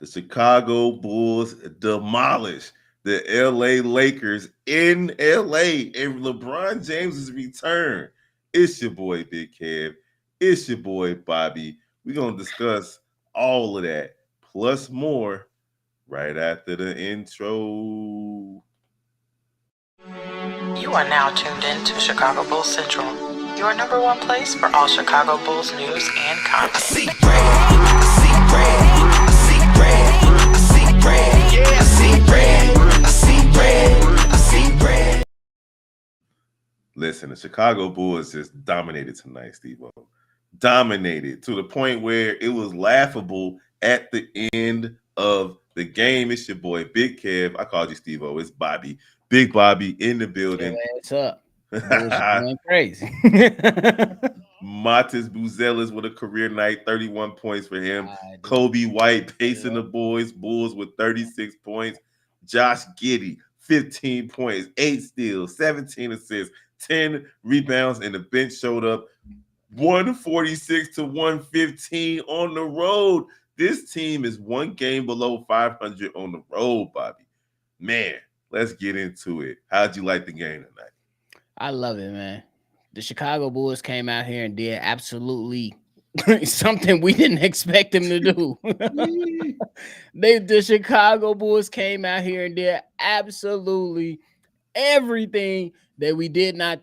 The Chicago Bulls demolished the LA Lakers in LA, and LeBron James's return. It's your boy Big Kev. It's your boy Bobby. We're gonna discuss all of that plus more right after the intro. You are now tuned in to Chicago Bulls Central, your number one place for all Chicago Bulls news and content. I see red, I see red, I see red, I see red, yeah, I see red, I see red, I see red. Listen, the Chicago Bulls just dominated tonight, Steve-O. Dominated to the point where it was laughable at the end of the game. It's your boy Big Kev. I called you Steve-O. It's Bobby. Big Bobby in the building. What's up? Bulls going crazy. Matis Buzelis with a career night, 31 points for him. Kobe White pacing the Bulls with 36 points. Josh Giddey, 15 points, 8 steals, 17 assists, 10 rebounds, and the bench showed up 146 to 115 on the road. This team is one game below 500 on the road, Bobby. Man, let's get into it. How'd you like the game tonight? I love it, man. The Chicago Bulls came out here and did absolutely something we didn't expect them to do. The Chicago Bulls came out here and did absolutely everything that we did not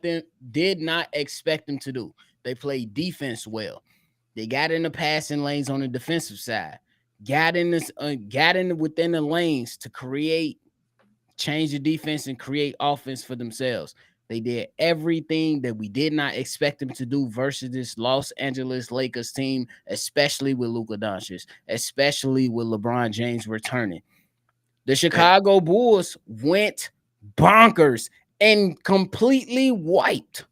expect them to do. They played defense well. They got in the passing lanes on the defensive side. Got in within the lanes to change the defense and create offense for themselves. They did everything that we did not expect them to do versus this Los Angeles Lakers team, especially with Luka Doncic, especially with LeBron James returning. The Chicago Bulls went bonkers and completely wiped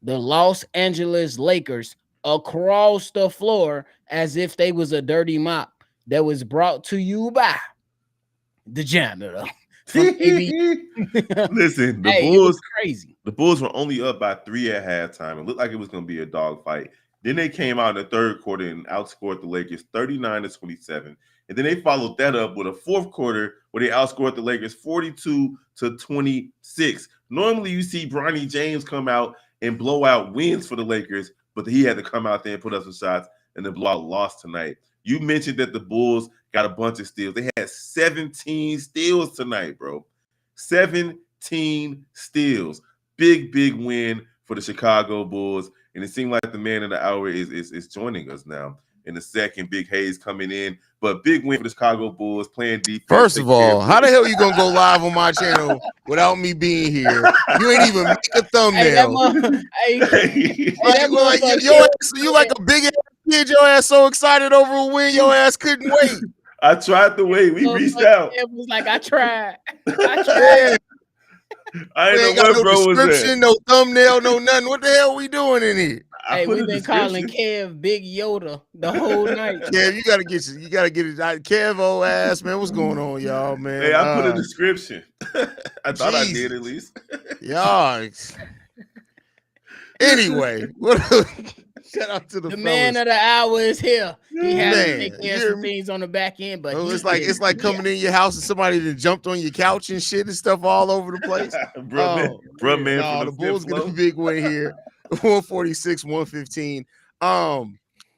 the Los Angeles Lakers across the floor as if they was a dirty mop that was brought to you by the janitor. Listen, the Hey, Bulls crazy. The Bulls were only up by 3 at halftime. It looked like it was going to be a dogfight. Then they came out in the third quarter and outscored the Lakers 39 to 27. And then they followed that up with a fourth quarter where they outscored the Lakers 42 to 26. Normally, you see Bronny James come out and blow out wins for the Lakers, but he had to come out there and put up some shots, and the blowout lost tonight. You mentioned that the Bulls got a bunch of steals. They had 17 steals tonight, bro. 17 steals. Big win for the Chicago Bulls. And it seemed like the man of the hour is joining us now in the second. Big Hayes coming in. But big win for the Chicago Bulls playing defense. First of all, how the hell you going to go live on my channel without me being here? You ain't even make a thumbnail. You like a big ass kid. Your ass so excited over a win. Your ass couldn't wait. I tried to wait. We reached out. It was like, I tried. Yeah. I ain't know what bro was description, no thumbnail, no nothing. What the hell we doing in here? Hey, we've been calling Kev Big Yoda the whole night. Kev, you gotta get it. Kev, old ass man, what's going on, y'all, man? Hey, I put a description. I thought I did at least. Y'all. Anyway, shout out to the man of the hour is here. He has to take care of some things on the back end, but it's like coming in your house and somebody that jumped on your couch and shit and stuff all over the place. bro, man, the Bulls get a big win here. 146-115.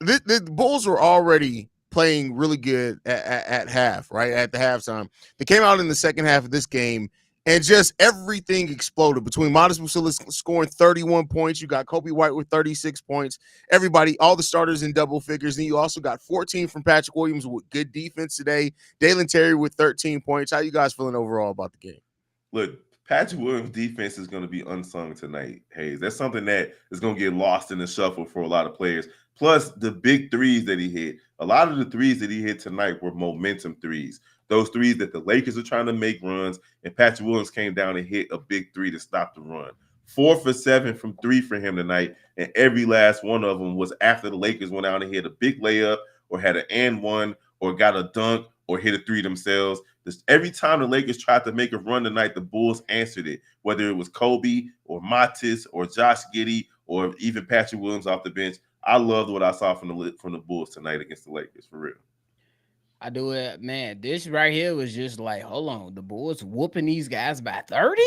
The Bulls were already playing really good at half, right? At the halftime. They came out in the second half of this game and just everything exploded between Matis Buzelis scoring 31 points. You got Kobe White with 36 points. Everybody, all the starters in double figures. And you also got 14 from Patrick Williams with good defense today. Dalen Terry with 13 points. How you guys feeling overall about the game? Look, Patrick Williams' defense is going to be unsung tonight, Hayes. That's something that is going to get lost in the shuffle for a lot of players. Plus, the big threes that he hit. A lot of the threes that he hit tonight were momentum threes. Those threes that the Lakers are trying to make runs, and Patrick Williams came down and hit a big three to stop the run. 4 for 7 from 3 for him tonight, and every last one of them was after the Lakers went out and hit a big layup or had an and one or got a dunk or hit a three themselves. Every time the Lakers tried to make a run tonight, the Bulls answered it, whether it was Kobe or Matis or Josh Giddey or even Patrick Williams off the bench. I loved what I saw from the Bulls tonight against the Lakers, for real. I do it, man. This right here was just like, hold on, the Bulls whooping these guys by 30.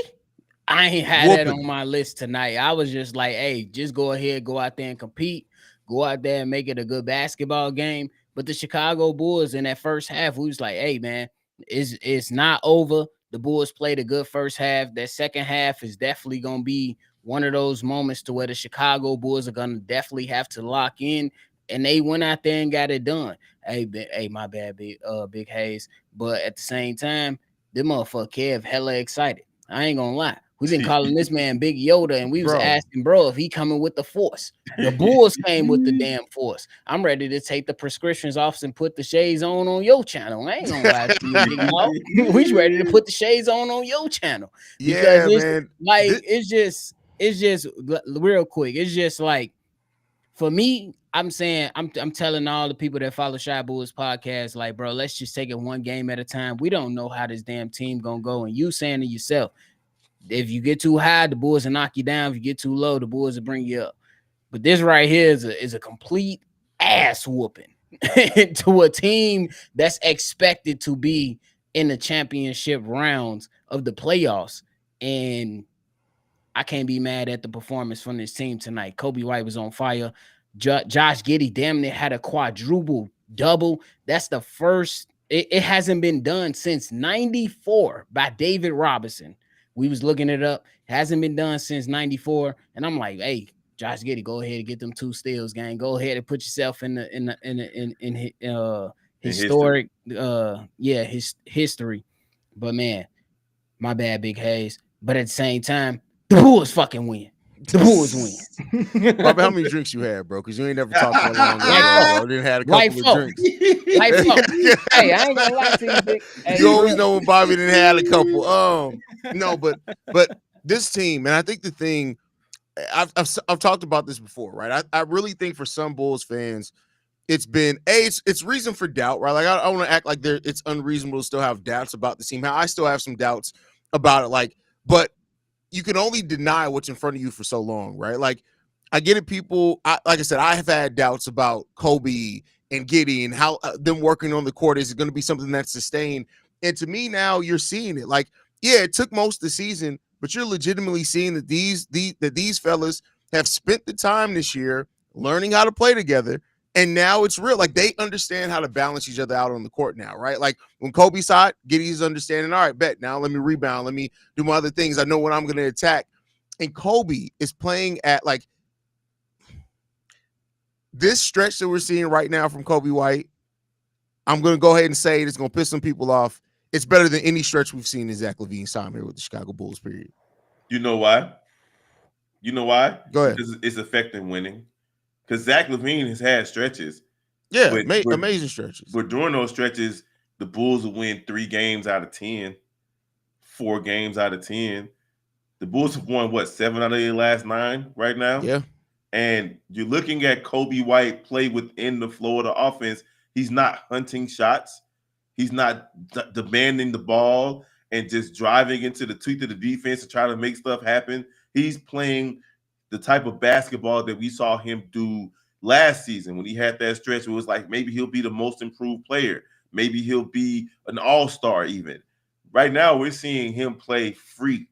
I ain't had that Whooping. on my list tonight. I was just like, hey, just go ahead, go out there and compete, go out there and make it a good basketball game. But the Chicago Bulls in that first half, we was like, hey, man, it's not over. The Bulls played a good first half. That second half is definitely gonna be one of those moments to where the Chicago Bulls are gonna definitely have to lock in. And they went out there and got it done. Hey, my bad, Big Hayes. But at the same time, the motherfucker Kev hella excited. I ain't gonna lie. We've been calling this man Big Yoda, and we was Bro. asking, bro, if he coming with the force. The Bulls came with the damn force. I'm ready to take the prescriptions off and put the shades on your channel. I ain't gonna lie to you, Big Mo. We ready to put the shades on your channel because Yeah, it's man. like it's just real quick. It's just like for me, I'm saying I'm telling all the people that follow Shy Bulls podcast, like, bro, let's just take it one game at a time. We don't know how this damn team gonna go, and you saying to yourself, if you get too high, the Bulls will knock you down. If you get too low, the Bulls will bring you up. But this right here is a complete ass whooping to a team that's expected to be in the championship rounds of the playoffs. And I can't be mad at the performance from this team tonight. Kobe White was on fire. Josh Giddey damn near had a quadruple double. That's the first. It hasn't been done since '94 by David Robinson. We was looking it up. It hasn't been done since '94, and I'm like, hey, Josh Giddey, go ahead and get them 2 steals, gang. Go ahead and put yourself in historic, his history. But man, my bad, Big Hayes. But at the same time, the Bulls fucking win. The Bulls win. Bobby, how many drinks you had, bro? Because you ain't never talked that long bro. Didn't had a Like couple of drinks. Like fuck. Hey, I ain't gonna lie to you, Vic. Hey, You always know when Bobby didn't had a couple. No, but this team, and I think the thing I've talked about this before, right? I really think for some Bulls fans, it's been it's reason for doubt, right? Like I want to act like it's unreasonable to still have doubts about the team. How I still have some doubts about it, like, but you can only deny what's in front of you for so long, right? Like, I get it, people. Like I said, I have had doubts about Kobe and Giddey and how them working on the court is going to be something that's sustained. And to me, now you're seeing it. Like, yeah, it took most of the season, but you're legitimately seeing that these fellas have spent the time this year learning how to play together. And now it's real. Like, they understand how to balance each other out on the court now, right? Like, when Kobe's hot, Giddey's understanding, all right, bet, now let me rebound. Let me do my other things. I know when I'm going to attack. And Kobe is playing at, like, this stretch that we're seeing right now from Kobe White. I'm going to go ahead and say it's going to piss some people off. It's better than any stretch we've seen in Zach LaVine's time here with the Chicago Bulls, period. You know why? Go ahead. Because it's affecting winning. Because Zach LaVine has had stretches. Yeah, amazing stretches. But during those stretches, the Bulls will win 3 games out of 10, 4 games out of 10. The Bulls have won, 7 out of their last 9 right now? Yeah. And you're looking at Kobe White play within the flow of the offense. He's not hunting shots. He's not demanding the ball and just driving into the teeth of the defense to try to make stuff happen. He's playing the type of basketball that we saw him do last season when he had that stretch where it was like maybe he'll be the most improved player. Maybe he'll be an all-star even. Right now, we're seeing him play free.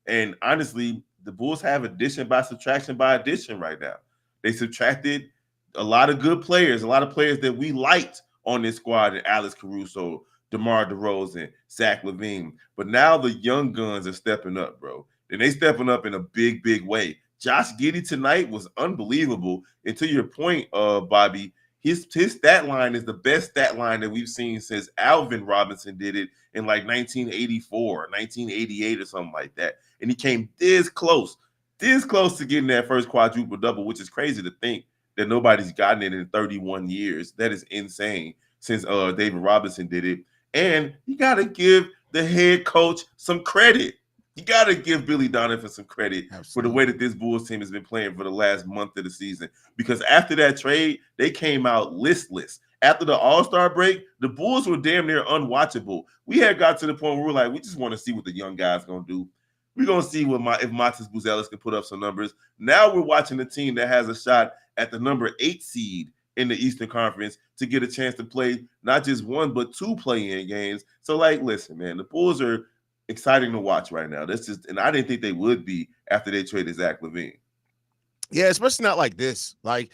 And honestly, the Bulls have addition by subtraction by addition right now. They subtracted a lot of good players, a lot of players that we liked on this squad, and Alex Caruso, DeMar DeRozan, Zach LaVine. But now the young guns are stepping up, bro. And they stepping up in a big, big way. Josh Giddey tonight was unbelievable. And to your point, Bobby, his stat line is the best stat line that we've seen since Alvin Robinson did it in like 1984, 1988 or something like that. And he came this close to getting that first quadruple double, which is crazy to think that nobody's gotten it in 31 years. That is insane since David Robinson did it. And you got to give the head coach some credit. You got to give Billy Donovan some credit for the way that this Bulls team has been playing for the last month of the season. Because after that trade, they came out listless. After the All-Star break, the Bulls were damn near unwatchable. We had got to the point where we were like, we just want to see what the young guys going to do. We're going to see if Matas Buzelis can put up some numbers. Now we're watching a team that has a shot at the number 8 seed in the Eastern Conference to get a chance to play not just one but two play-in games. So, like, listen, man, the Bulls are exciting to watch right now. And I didn't think they would be after they traded Zach LaVine. Yeah, especially not like this. Like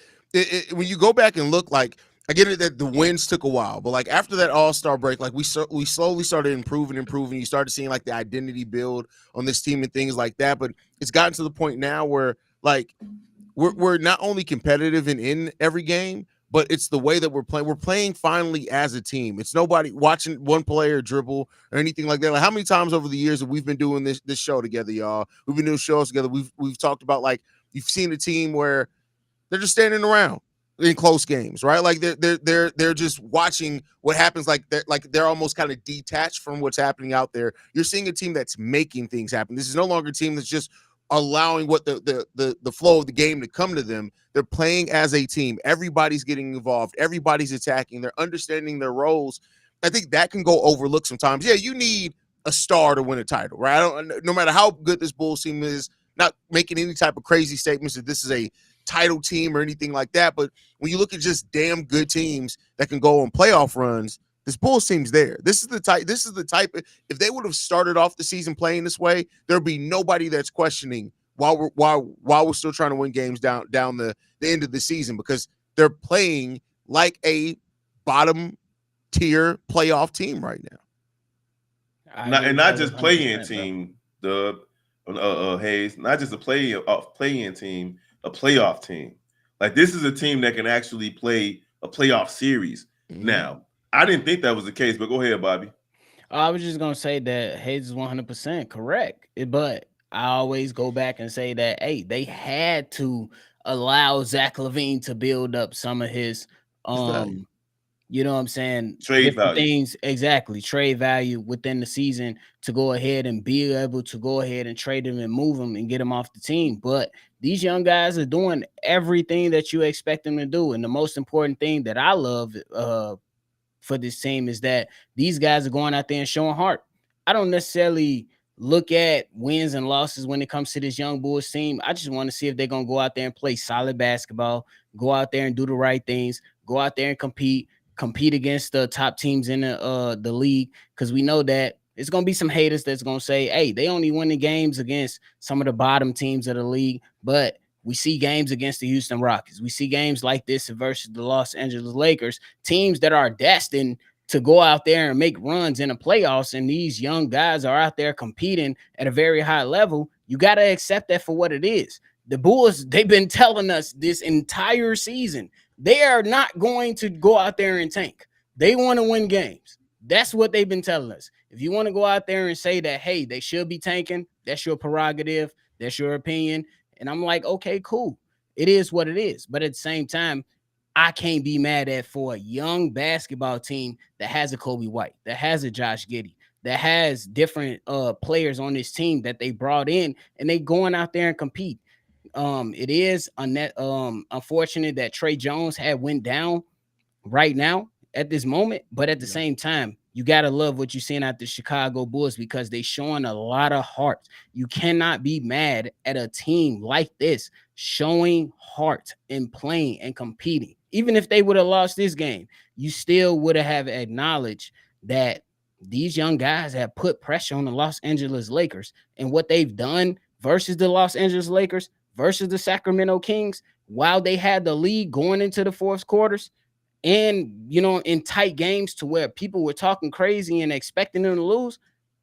when you go back and look, like I get it that the wins took a while, but like after that All-Star break, like we slowly started improving. You started seeing like the identity build on this team and things like that. But it's gotten to the point now where like we're not only competitive and in every game, but it's the way that we're playing. We're playing finally as a team. It's nobody watching one player dribble or anything like that. Like how many times over the years that we've been doing this show together, y'all? We've been doing shows together. We've talked about like you've seen a team where they're just standing around in close games, right? Like they're just watching what happens. Like they're almost kind of detached from what's happening out there. You're seeing a team that's making things happen. This is no longer a team that's just allowing what the flow of the game to come to them. They're playing as a team. Everybody's getting involved. Everybody's attacking. They're understanding their roles. I think that can go overlooked sometimes. Yeah, you need a star to win a title, right? No matter how good this Bulls team is, not making any type of crazy statements that this is a title team or anything like that. But when you look at just damn good teams that can go on playoff runs, this Bulls team's there. This is the type. If they would have started off the season playing this way, there'd be nobody that's questioning while we're still trying to win games down the end of the season, because they're playing like a bottom tier playoff team right now. Not just play-in team, the Hayes, not just a play-in team, a playoff team. Like this is a team that can actually play a playoff series. Mm-hmm. Now, I didn't think that was the case, but go ahead, Bobby. I was just gonna say that Hayes is 100% correct, but I always go back and say that hey, they had to allow Zach LaVine to build up some of his you know what I'm saying? Trade value. Things, exactly. Trade value within the season to go ahead and be able to go ahead and trade him and move him and get him off the team. But these young guys are doing everything that you expect them to do. And the most important thing that I love for this team is that these guys are going out there and showing heart. I don't necessarily look at wins and losses when it comes to this young Bulls team. I just want to see if they're going to go out there and play solid basketball, go out there and do the right things, go out there and compete against the top teams in the league, because we know that it's going to be some haters that's going to say, hey, they only win the games against some of the bottom teams of the league, but we see games against the Houston Rockets. We see games like this versus the Los Angeles Lakers, teams that are destined to go out there and make runs in the playoffs, and these young guys are out there competing at a very high level. You got to accept that for what it is. The Bulls, they've been telling us this entire season, they are not going to go out there and tank. They want to win games. That's what they've been telling us. If you want to go out there and say that, hey, they should be tanking, that's your prerogative, that's your opinion. And I'm like, okay, cool. It is what it is. But at the same time, I can't be mad at for a young basketball team that has a Kobe White, that has a Josh Giddey, that has different players on this team that they brought in, and they going out there and compete. It is unfortunate that Trey Jones went down right now at this moment, but at the same time, you got to love what you're seeing at the Chicago Bulls, because they showing a lot of heart. You cannot be mad at a team like this showing heart and playing and competing. Even if they would have lost this game, you still would have acknowledged that these young guys have put pressure on the Los Angeles Lakers, and what they've done versus the Los Angeles Lakers versus the Sacramento Kings, while they had the lead going into the fourth quarters, and, you know, in tight games to where people were talking crazy and expecting them to lose,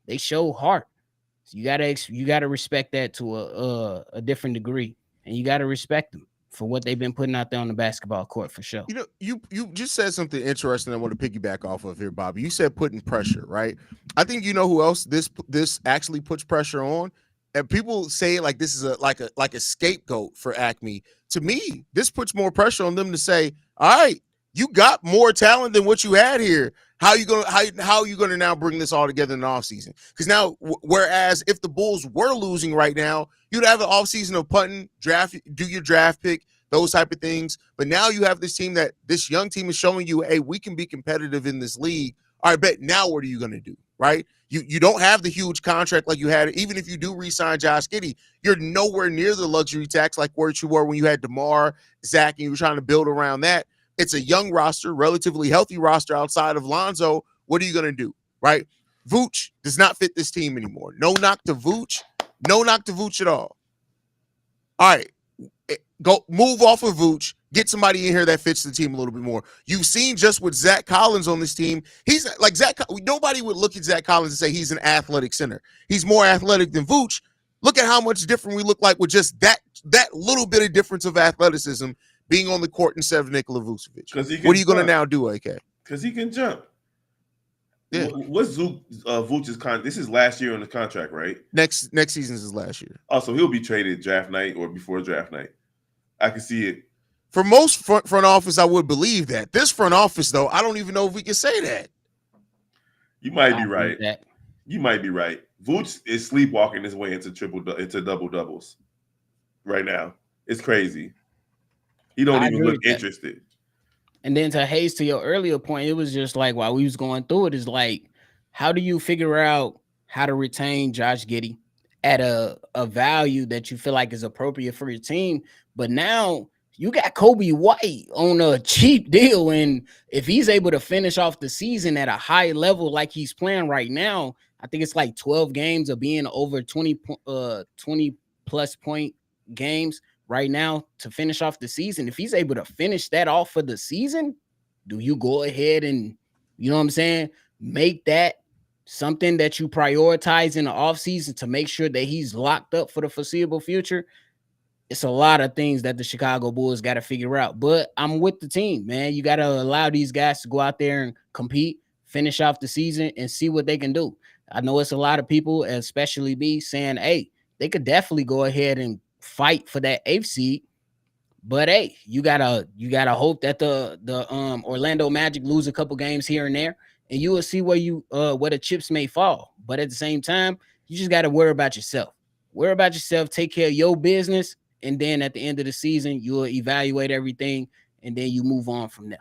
they show heart. So you gotta respect that to a different degree, and you gotta respect them for what they've been putting out there on the basketball court, for sure. You know, you just said something interesting I want to piggyback off of here, Bobby. You said putting pressure, right? I think you know who else this actually puts pressure on, and people say like this is like a scapegoat for Acme. To me, this puts more pressure on them to say, all right, you got more talent than what you had here. How you gonna now bring this all together in the offseason? Because now, whereas if the Bulls were losing right now, you'd have an offseason of punting, do your draft pick, those type of things. But now you have this young team is showing you, hey, we can be competitive in this league. All right, bet now what are you gonna do, right? You don't have the huge contract like you had. Even if you do re-sign Josh Giddey, you're nowhere near the luxury tax like where you were when you had DeMar, Zach, and you were trying to build around that. It's a young roster, relatively healthy roster outside of Lonzo. What are you going to do, right? Vooch does not fit this team anymore. No knock to Vooch. No knock to Vooch at all. All right. Go move off of Vooch. Get somebody in here that fits the team a little bit more. You've seen just with Zach Collins on this team. He's like nobody would look at Zach Collins and say he's an athletic center. He's more athletic than Vooch. Look at how much different we look like with just that little bit of difference of athleticism being on the court instead of Nikola Vucevic. What are you going to now do, AK? Because he can jump. Yeah. What's Vooch's contract? This is last year on the contract, right? Next season is his last year. Also, he'll be traded draft night or before draft night. I can see it. For most front office, I would believe that. This front office, though, I don't even know if we can say that. You might be right. You might be right. Vooch is sleepwalking his way into double doubles right now. It's crazy. He don't even look interested. And then to Hayes, to your earlier point, it was just like while we was going through it, is like, how do you figure out how to retain Josh Giddey at a value that you feel like is appropriate for your team? But now you got Kobe White on a cheap deal, and if he's able to finish off the season at a high level like he's playing right now, I think it's like 12 games of being over 20 plus point games right now to finish off the season. If he's able to finish that off for the season, do you go ahead and, you know what I'm saying, make that something that you prioritize in the offseason to make sure that he's locked up for the foreseeable future? It's a lot of things that the Chicago Bulls got to figure out. But I'm with the team, man. You got to allow these guys to go out there and compete, finish off the season, and see what they can do. I know it's a lot of people, especially me, saying, hey, they could definitely go ahead and fight for that 8th seed. But hey, you gotta hope that the Orlando Magic lose a couple games here and there, and you will see where the chips may fall. But at the same time, you just got to worry about yourself. Worry about yourself, take care of your business, and then at the end of the season, you'll evaluate everything, and then you move on from there.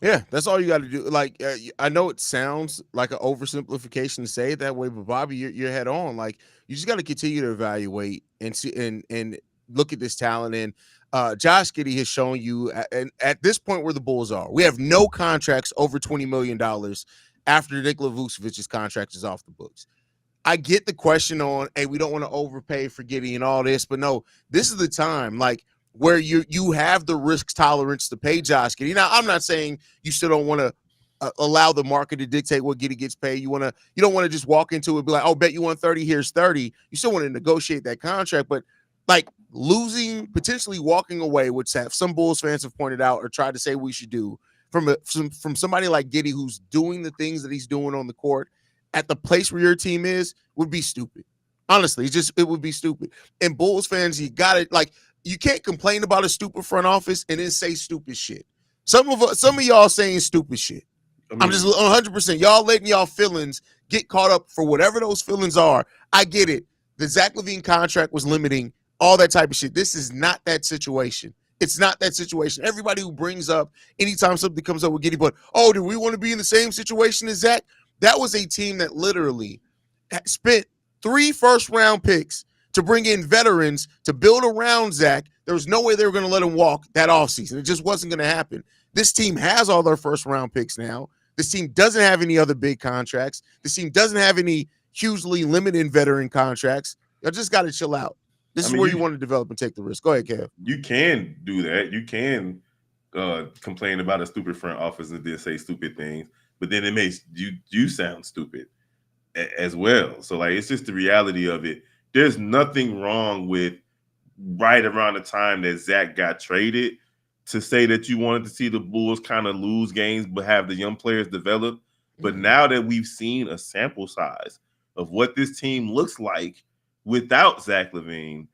Yeah, that's all you got to do. Like, I know it sounds like an oversimplification to say it that way, but Bobby, you're head on. Like, you just got to continue to evaluate and see and look at this talent. And Josh Giddey has shown you, and at this point where the Bulls are, we have no contracts over $20 million after Nikola Vucevic's contract is off the books. I get the question on, hey, we don't want to overpay for Giddey and all this, but no, this is the time. Like, where you have the risk tolerance to pay Josh Giddey. Now, I'm not saying you still don't want to allow the market to dictate what Giddey gets paid. You don't want to just walk into it and be like, oh, bet you want 30, here's 30. You still want to negotiate that contract, but like potentially walking away, which some Bulls fans have pointed out or tried to say we should do from somebody like Giddey who's doing the things that he's doing on the court at the place where your team is would be stupid. Honestly, it would be stupid. And Bulls fans, you got it. Like, you can't complain about a stupid front office and then say stupid shit. Some of y'all saying stupid shit. I'm just 100%. Y'all letting y'all feelings get caught up for whatever those feelings are. I get it. The Zach LaVine contract was limiting all that type of shit. This is not that situation. It's not that situation. Everybody who brings up anytime something comes up with Giddey, but, oh, do we want to be in the same situation as Zach? That was a team that literally spent 3 first-round picks to bring in veterans to build around Zach. There was no way they were going to let him walk that offseason. It just wasn't going to happen. This team has all their first-round picks now. This team doesn't have any other big contracts. This team doesn't have any hugely limited veteran contracts. You just got to chill out. This is where you want to develop and take the risk. Go ahead, Kev. You can do that. You can complain about a stupid front office and then say stupid things, but then it makes you sound stupid as well. So, like, it's just the reality of it. There's nothing wrong with right around the time that Zach got traded to say that you wanted to see the Bulls kind of lose games but have the young players develop. But now that we've seen a sample size of what this team looks like without Zach LaVine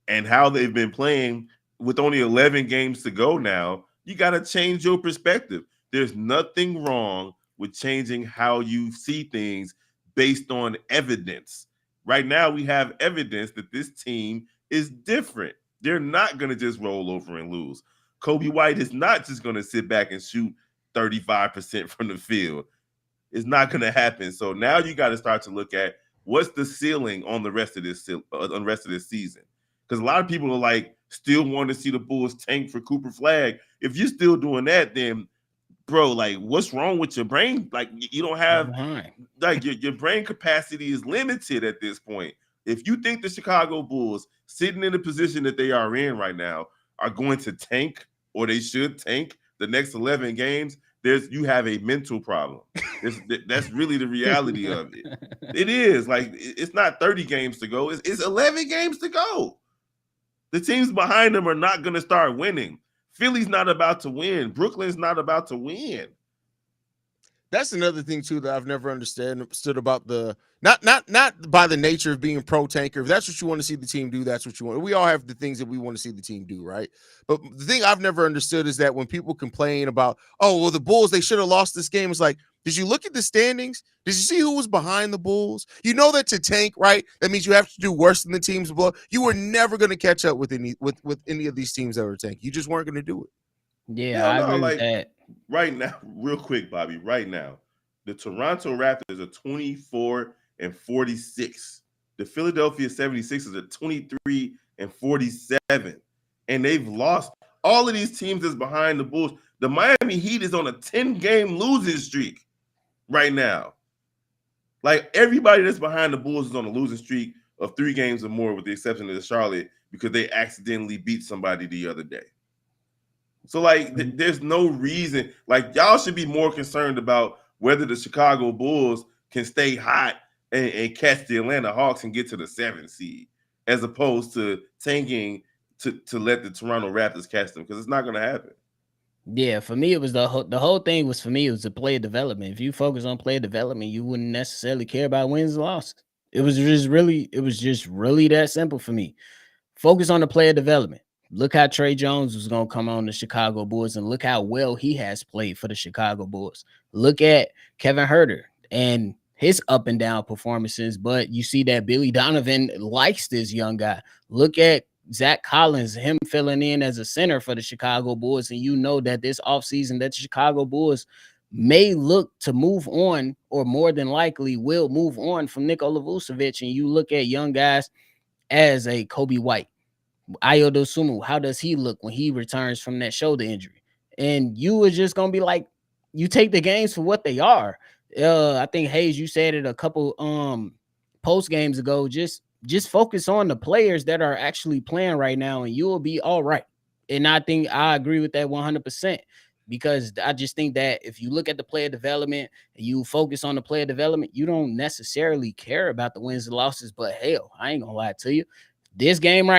and how they've been playing with only 11 games to go now, you got to change your perspective. There's nothing wrong with changing how you see things based on evidence. Right now, we have evidence that this team is different. They're not going to just roll over and lose. Kobe White is not just going to sit back and shoot 35% from the field. It's not going to happen. So now you got to start to look at what's the ceiling on the rest of this season. Because a lot of people are like still want to see the Bulls tank for Cooper Flagg if you're still doing that, then bro, like what's wrong with your brain? Like you don't have like your brain capacity is limited at this point. If you think the Chicago Bulls sitting in the position that they are in right now are going to tank, or they should tank the next 11 games, you have a mental problem. That's really the reality of it. It is like it's not 30 games to go. It's 11 games to go. The teams behind them are not going to start winning. Philly's not about to win. Brooklyn's not about to win. That's another thing too that I've never understood about the not by the nature of being pro tanker. If that's what you want to see the team do, that's what you want. We all have the things that we want to see the team do, right? But the thing I've never understood is that when people complain about, oh well, the Bulls, they should have lost this game. It's like, did you look at the standings? Did you see who was behind the Bulls? You know that to tank, right? That means you have to do worse than the teams below. You were never going to catch up with any of these teams that were tanking. You just weren't going to do it. Yeah, I agree with that. Right now, real quick, Bobby, right now, the Toronto Raptors are 24-46. The Philadelphia 76ers are 23-47. And they've lost. All of these teams is behind the Bulls. The Miami Heat is on a 10-game losing streak right now. Like everybody that's behind the Bulls is on a losing streak of 3 games or more, with the exception of the Charlotte, because they accidentally beat somebody the other day. So, like, there's no reason. Like, y'all should be more concerned about whether the Chicago Bulls can stay hot and catch the Atlanta Hawks and get to the 7th seed, as opposed to tanking to let the Toronto Raptors catch them, because it's not going to happen. Yeah, for me, it was the whole thing was, for me, it was the player development. If you focus on player development, you wouldn't necessarily care about wins and losses. It was just really that simple for me. Focus on the player development. Look how Trey Jones was going to come on the Chicago Bulls, and look how well he has played for the Chicago Bulls. Look at Kevin Huerter and his up and down performances, but you see that Billy Donovan likes this young guy. Look at Zach Collins, him filling in as a center for the Chicago Bulls, and you know that this offseason that the Chicago Bulls may look to move on, or more than likely will move on from Nikola Vucevic, and you look at young guys as a Kobe White. Ayo Dosunmu, how does he look when he returns from that shoulder injury? And you were just gonna be like, you take the games for what they are. I think Hayes, you said it a couple post games ago. Just focus on the players that are actually playing right now, and you will be all right. And I think I agree with that 100%, because I just think that if you look at the player development and you focus on the player development, you don't necessarily care about the wins and losses. But hell, I ain't gonna lie to you, this game right